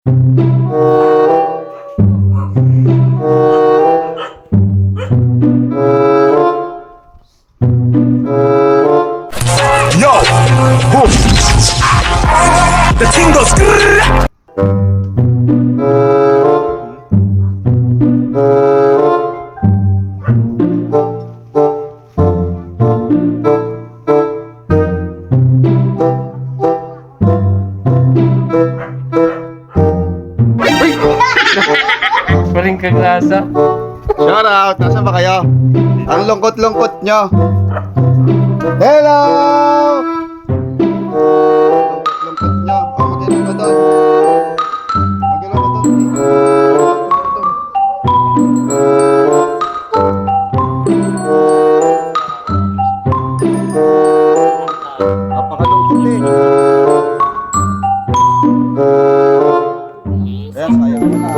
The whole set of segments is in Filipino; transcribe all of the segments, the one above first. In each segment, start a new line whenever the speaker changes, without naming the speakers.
Yo! Boom! The thing goes grrrr!
Paling kaglasa.
Shout out! Nasaan ba kayo? Ang lungkot-lungkot nyo. Hello! Lungkot-lungkot nyo. O, mag-ilan ka doon. Mag-ilan ka doon. Napakalungkot eh. Ayan, sayang mo na.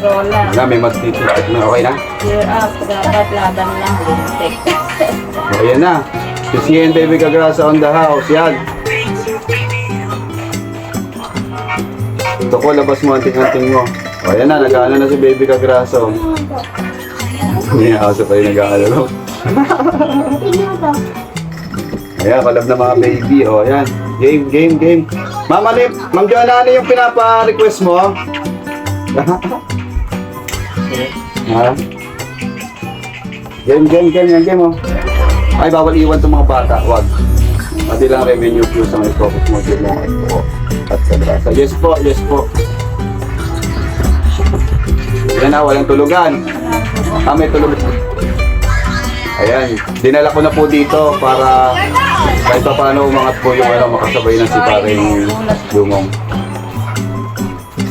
Wala, may magtititik na. Okay na?
Cheer up, dapat laban lang lintik.
O, yan na. Si CN Baby Kagrasa on the house. Yan. Ito ko, labas mo anting-anting mo. O, yan na. Nag-aano na si Baby Kagraso. May aso pa yung nag-aano. Ayan, kalab na mga baby. O, yan. Game. Ma'am Alip, Ma'am Joanna, ano yung pinapa-request mo? Ha? Game mo. Ay, bawal iwan itong mga bata. Wag. Pati lang revenue views ang i-focus mo din mo. At sa grasa. Yes po. Yan na, walang tulugan. May tulog. Ayan, dinala ko na po dito para kahit pa paano umangat po yung makasabay na si paring Dumong.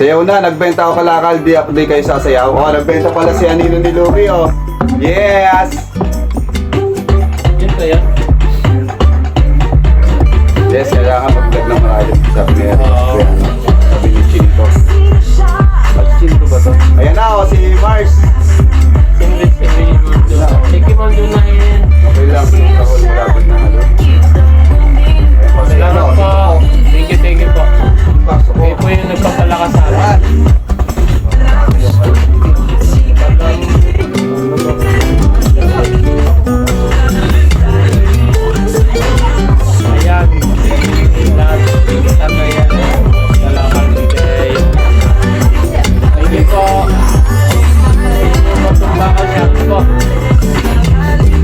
Sayaw na, nagbenta ako kalakal, di kayo sasayaw. O, nagbenta pala si Anino ni Luby, o. Yes!
Yun ba yan?
Yes, kailangan mag-vlog ng marami. Sabi ni sabi ni Chinto. Chinto ba to? Ayan na, o, si Mars.
English sabihin mo doon. Sige mo doon na yun.
Okay lang, kahol malapit na ano.
Salamat po. Thank you po.
Pasok ko.
Kayo po yung nagpapalakas sa akin. Ayan. Lahat. Tama yan. Salamat bigay. Thank you po.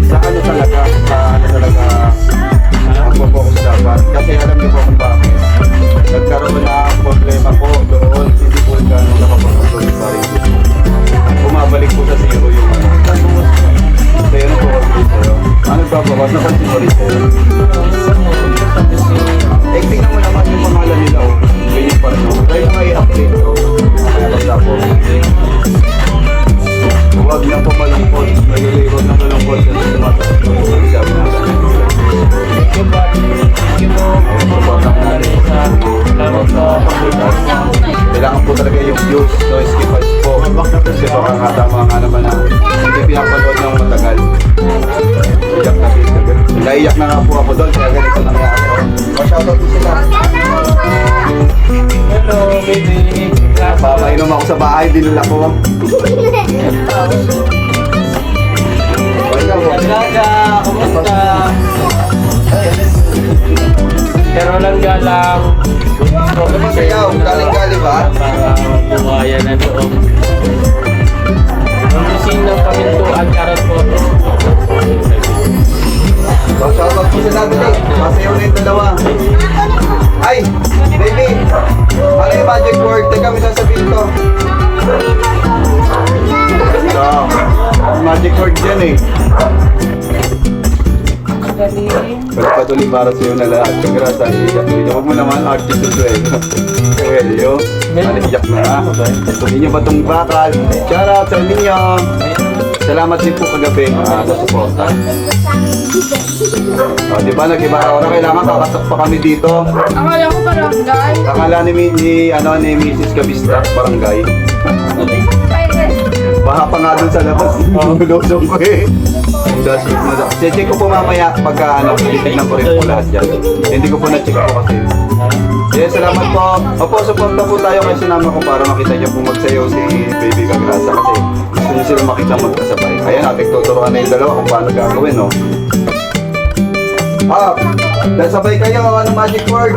Sa ano talaga? Sa ano talaga? naman ako sa bahay, dinula ko.
Dalaga, kumusta? Pero lang galang.
Ano ba sayaw? Galing-galing ba?
Para buhayan na doon. Ang kusing ng pamintuan, karot po.
So, shoutout po sa natin eh. Masayaw na yung dalawa. Ay, baby. Ano yung magic word? Teka, may sasabihin ko. So, magic word yan eh. Pagpatuloy para sa'yo na lahat. Kagrasa, iyak. Huwag mo naman attitude eh. Helyo. Iyak na nga. Hindi nyo ba itong bakal? Shout out sa inyo. Salamat din po kagabi sa suporta. O, di ba nag-iba oras? Kailangan kakasok pa kami dito.
Akala ko barangay.
Akala ni Mrs. Kabista, barangay. Baha pa nga dun sa labas. Lulusong ko eh. Check ko po mamaya pagka titignan ko rin po lahat yan. Hindi ko po na-check po kasi. Yes, salamat po. Opo, suporta po tayo kasi sinama ko para makita niyo po magsayaw si Baby Kagrasa kasi gusto niyo sila makita magkasabay. Ayan, natin tuturuan na yung dalawa kung paano gagawin, no? Ah, dahil sabay kayo, anong magic word?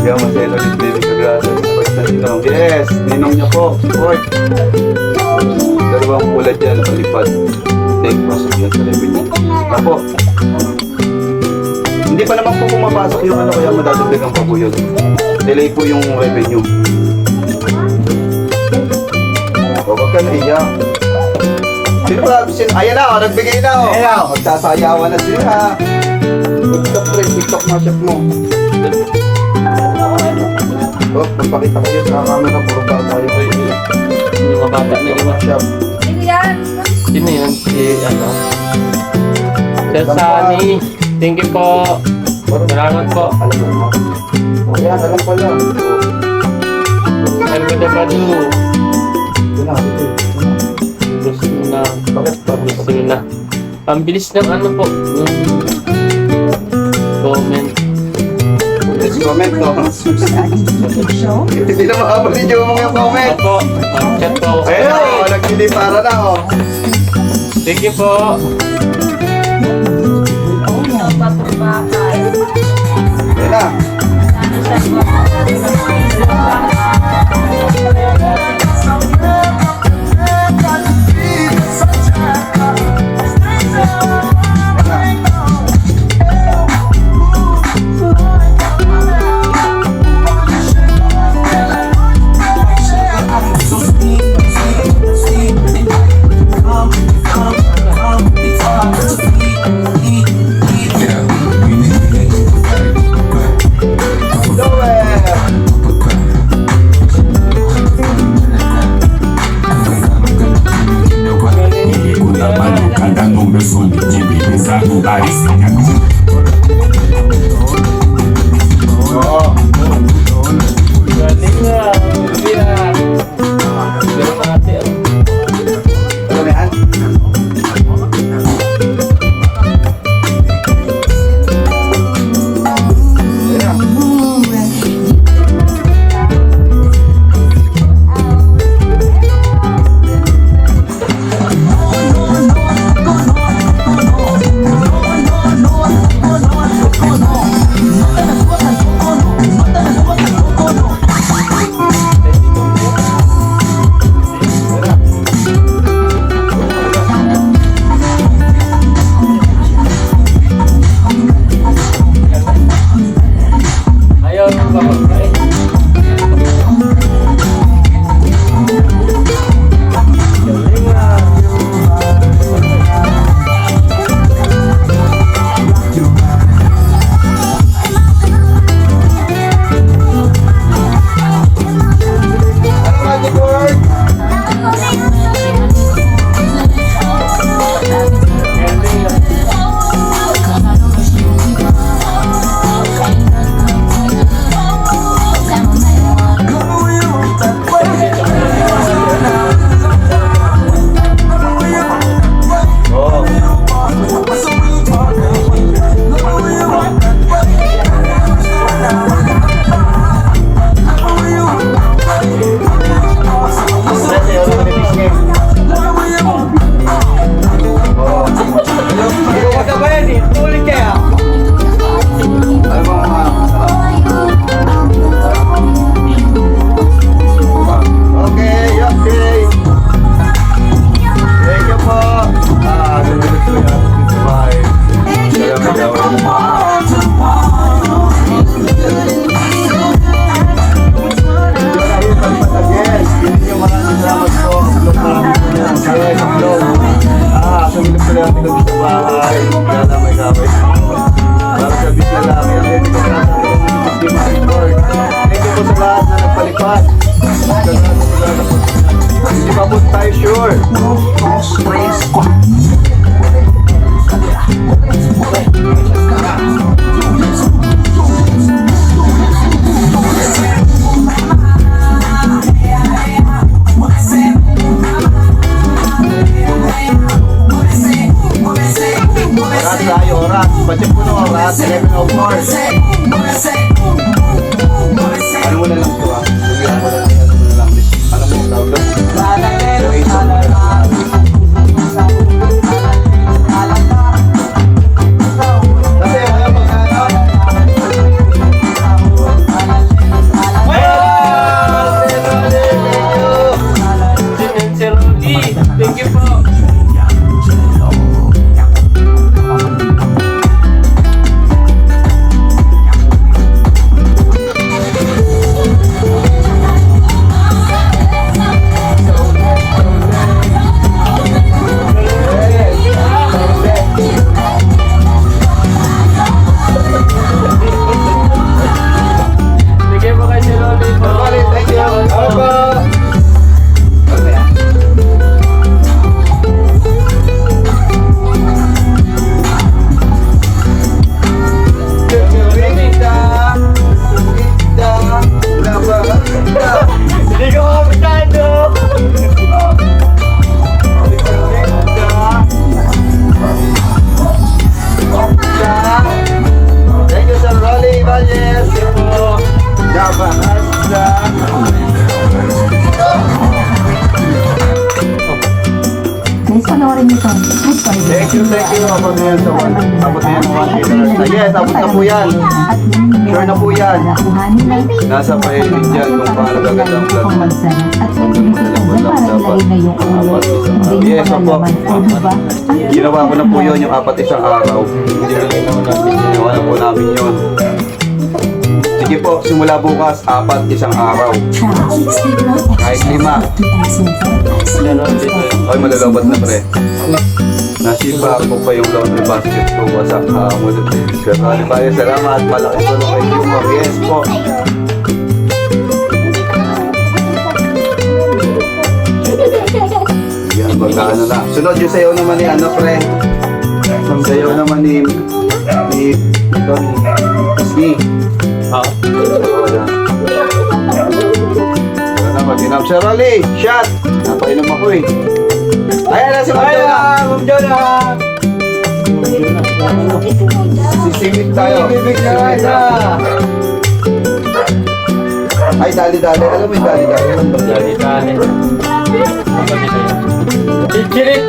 Kaya masaya ulit Baby Kagrasa. Support na ninong. Yes, ninong niyo po. Support. Dalawang pula dyan, palipad. Take pasok yan sa revenue. Apo. Hindi pa naman po pumapasok yung ano kaya madadagdagan pa po yun. Delay po yung revenue. O, wag ka na iyak. Sino ba? Ayan na, nagbigay na. Ayan na. Magsasayawan na sila. TikTok rin, TikTok mashup mo. Oh, magpakita kayo sa camera, puro ba tayo kayo.
Yung mga bata na yung
Mashup.
Sino yun? Si ano? Sir Sunny. Thank you po. Salamat po.
Ayan, alam pala.
Sir Badabadu.
Ito na.
Gusto na.
Bakit pa?
Gusto na. Ang bilis ng ano po. Yung comment.
Let's comment, no? Hindi na makabalik yung mga comment.
Opo. Mag-chat po.
Ayun, oh, nagpili para na, oh.
Thank you po.
Ayun na.
Galing na. Bibiyak. Ganun natin.
Ano na yan? ate ko sa bahay. Kaya na may kapay. Para sa bis na lang. Ang ate ko sa Miss Mariport. Thank you po sa lahat na nagpalipad. Hindi pa po tayo sure. Oras tayo, oras. Pacheck ko na oras. 11 of March. Ano mo na lang ito ah? Sige, ano mo na lang. Ano mo tawag doon? Kasi ano magkano?
Sir Rudy, thank you po. Bigyan mo kay Sir Rudy po.
Balik, thank you. Opo.
Hindi ko kapitado.
Thank you, Sir Rolly Ibanez. Gabahasa.
Guys, panoorin niyo to. Ay, sorry.
Thank you. Abot na yan sa one. Abot na yan sa 1. Yes, abot na po yan. Sure na po yan.
Kuhanin na
Nasa pahilig dyan kung paano gaganda ang vlog.
kung magsara. At pwede nito ito dyan para ilagay na yung ulo. Hindi
Yes,
nyo
opo.
malalaman. O, diba?
Ginawa ko na po yun yung 4 isang araw. Ginawa na po namin yun. Sige po, simula bukas, 4 isang araw. Kahit 5. Ay, malalabat na pre. Nasipa ko pa yung laundry basket ko. Wasak mo. Kaya tayo, salamat. Malaki ko na kay Humor. Yes po. Yan, magkaano na. Sunod yung sayo naman ni ano pre. Sayo naman ni ito ni Isni.
Oo.
Wala na, mag-inap. Sir Ali, shot! Napainom ako eh. Ayan na si Ma'am Jonah! Sisimik tayo. Sisimik na. Ay, dali-dali. Alam mo yung dali-dali.
Dali-dali. Chichirit!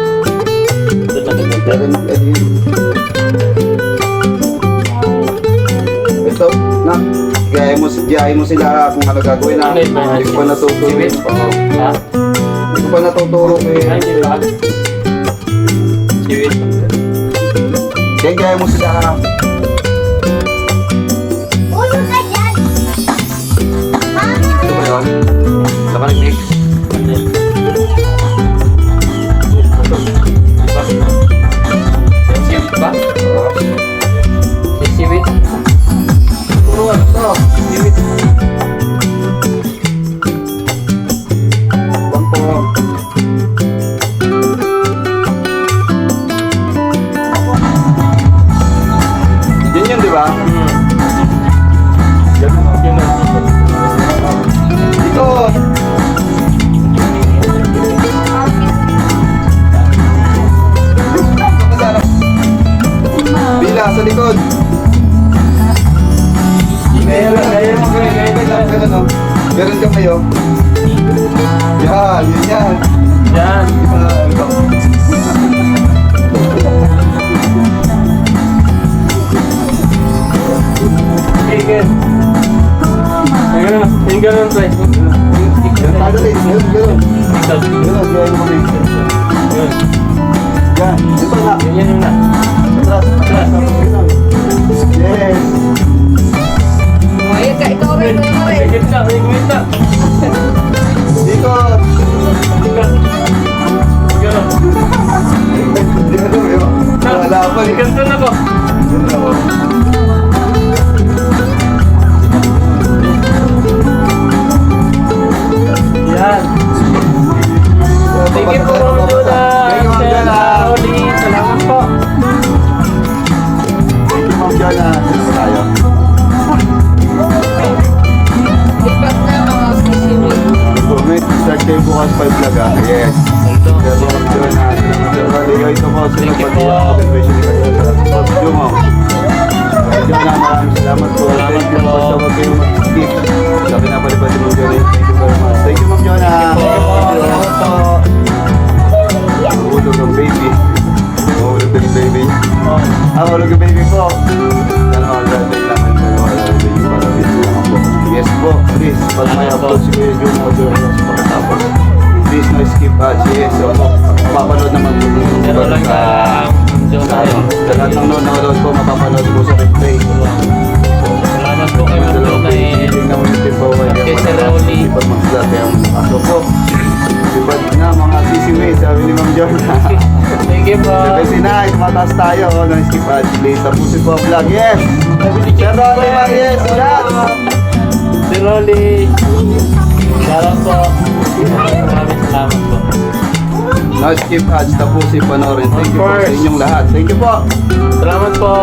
Ito, na. Gaya mo sila kung ano gagawin na. Hindi ko pa natuturo.
Ha?
Hindi ko pa natuturo
Ay,
eh.
hindi ba? Chiwit.
Gaya mo sila ha. Ito ba yun? Naka-mix.
Chiwit ba? Chiwit?
Puro ano to?
Chiwit.
Bangko. Yun yun, di ba? Dito. Bila sa likod. Ganun, oh. Ganun ka kayo. Yan, yun yan.
Yan. Okay, good. Yung ganun, pre.
Padali, yun, yun.
Ito.
Yun, yun, yun.
Yun.
Yan, ito na.
Yan yun na.
Atras, atras. Yes.
Ay, ikaw rin, ikaw rin.
May gitna, may gitna.
Ikot.
Ikot. Ganto na ko. Yan. Thank you po, Ma'am Juna.
Thank you, Ma'am Juna.
Oli, salamat po.
Thank you, Ma'am Jona. Sino ba tayo?
Ikat na mga sisiwin.
Comment, start kayo bukas 5 vlog ah. Yes.
Ito.
Sir Ma'am Jona. Sir Rolly, ito po. Sino
Thank you
ba
po.
tayo? Especially kayo sa video mo. Jona, maraming salamat po. Thank you po. Basta huwag kayong mag-skip. Sa pinapalipad ni Ma'am Jona. Thank you very much. Thank you, Ma'am Jona.
Salamat po.
Mahulog ang baby. Mahulog ang baby. Mahulog ang baby po. Sana mag-graduate naman kayo. Baby para video lang po. Yes po, please. Pag may upload si Kuya Jun, mag-graduate sa pagkatapos. Please no skip ads. Yes, so mapapanood naman po dito.
Pero lang ka,
Sa lahat ng nanonood po, mapapanood po sa replay.
salamat po kay Ma'am Juna eh.
Hindi naman yung tipo
Kay Sir Rolly.
Pag mag-vlog kaya aso po. Sipad na mga sisiway, sabi ni Ma'am Jona.
Thank you po.
Kasi na, tumataas tayo. No skip ads, please. Tapusin po ang vlog. Yes! Sir Rolly, yes! Yes!
Si Rolly. Salamat po. Maraming salamat po.
No skip ads, tapusin panoorin. Thank you po sa inyong lahat. Thank you po.
Salamat po.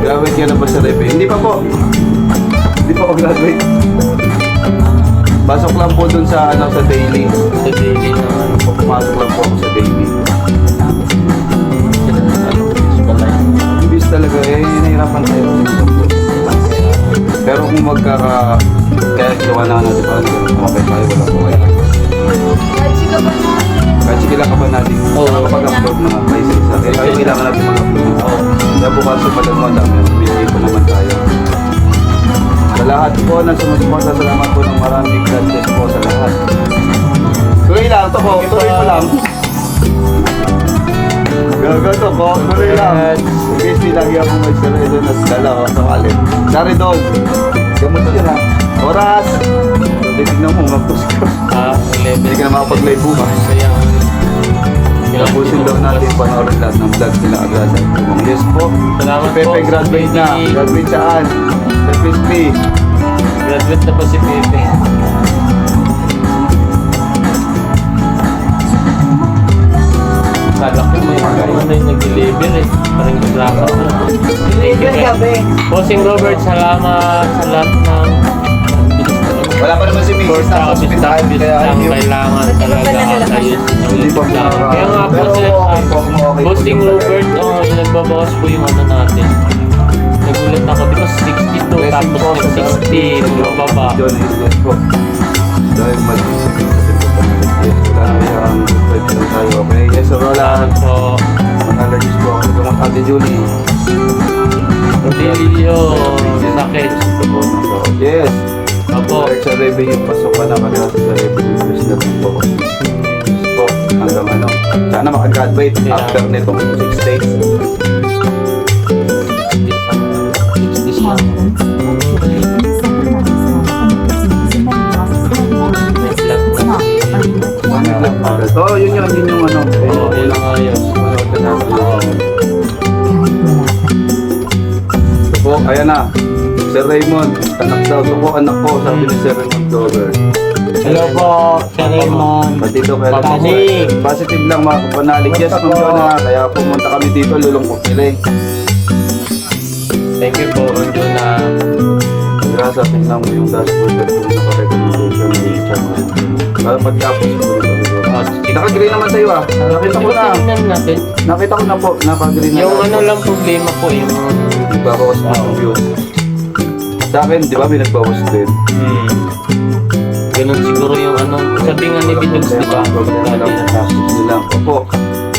Graduate ka na ba sa Repe? Hindi pa po. Hindi pa ako graduate. Pasok lang po dun sa sa daily.
Sa daily naman.
Pumasok lang po ako sa daily. Ibig talaga nahirapan tayo. Pero kung kaya gawa na natin parang okay tayo, wala po kaya.
Kahit sila ba na?
Kahit sige lang ka ba natin nakapag-upload na pa isa-isa. Kaya tayo kailangan natin mag-upload. Kaya bukas sa palang mo dami, busy po naman tayo. Sa lahat po na sumusuporta, salamat po ng maraming God bless po sa lahat. Tuloy lang, to po, tuloy po lang. Gagato po, tuloy lang. Okay, di lagi ako mag-saray doon na dala ko sa kalim. Dari doon. Gamot ko din ha. Oras! Titignan mo, mag-post ka.
11.
Hindi ka na makapag-live bukas.
Kaya,
Tapusin daw natin panoorin lahat ng vlogs nila agad. Yes po.
Salamat
Si Pepe
po.
graduate na. Graduate saan? Sa Crispy.
Graduate na po si Pepe. Kala ko may ano yung nag-deliver eh. Parang nag-blackout na.
Deliver gabi.
Bossing Robert, salamat sa lahat ng bilis na rin.
Wala pa naman si Mrs.
First
na
office
hospital.
lang
Kaya hindi.
kailangan talaga ayos ng
Hindi pa
YouTube lang. Kaya nga po
Pero
sir,
okay po, okay po
Bossing
yung
Robert, yung nagbabawas po yung ano natin. Nagulat ako because 62
Blessing
tapos
po sa
nag-60 bumababa.
John Hildes po. Dahil mag-isip sa yes, wala na yung good vibes lang tayo. Okay, yes, so wala.
Salamat po.
Mag-allergies po ako. Ito mga Ate Julie.
Rodilio, sakit.
Yes.
Apo.
Direct sa revenue, pasok ka na kaya sa revenue first na po. Yes po, hanggang ano. Sana makagraduate
Yeah.
after nitong 6 days.
60 lang.
Oh, yun yung ano.
Oo, yun ang ayos.
Manood na natin. Ito po, ayan na. Sir Raymond, anak daw. Ito po, anak ko, sabi ni Sir Raymond Dover.
Hello po, Sir Raymond.
Pati dito kaya
Papanig.
positive lang mga kapanalig. Yes, Ma'am Jonah. Kaya pumunta kami dito, lulungkot nila eh.
Thank you po, Juna.
Kaya sa tingnan mo yung dashboard at kung naka-recommendation ng channel. Para pagkapos ko rin kami. Naka-green naman sa'yo ah. Nakita ko na.
Tingnan natin.
Nakita ko na po. Naka-green na.
Yung ano lang problema po, yung...
Nagbabawas po ng views. Sa akin, di ba may nagbawas din?
Ganun siguro yung ano, sabi nga ni Bidogs, di ba?
Problema lang sa taxes nila. Opo.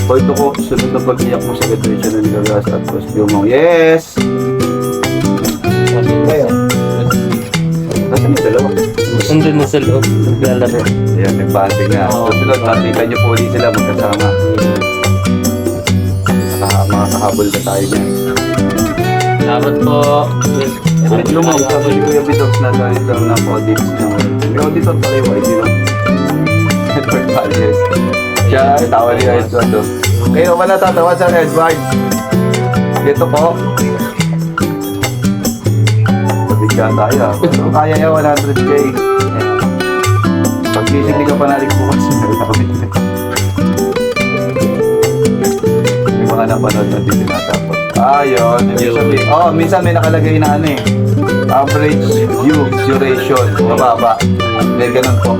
O ito ko, sunod na pag-iyak mo sa graduation ng Gagas at costume mo. Yes! Nasaan yung dalawa?
Nandun na sa loob, naglalaro.
Ayan, nagbanding na.
Oo.
Susunod, nakita niyo po ulit sila magkasama. Makakahabol na tayo niyan.
Salamat po.
Ano mo, sabi ni Kuya Bitox na dahil lang ng audits ng may auditor pala yung ID lang. Network values.
Siya, tawa ni Edward. Oh. Kayo ba natatawa sa Edward? Ito po. Sabigyan tayo. Pero kaya niya 100K. Pag-isig di ka panalig bukas. May mga napanood na din tinatapos. Yun. Minsan may nakalagay na ano eh. Average view duration. Mababa. May ganun po.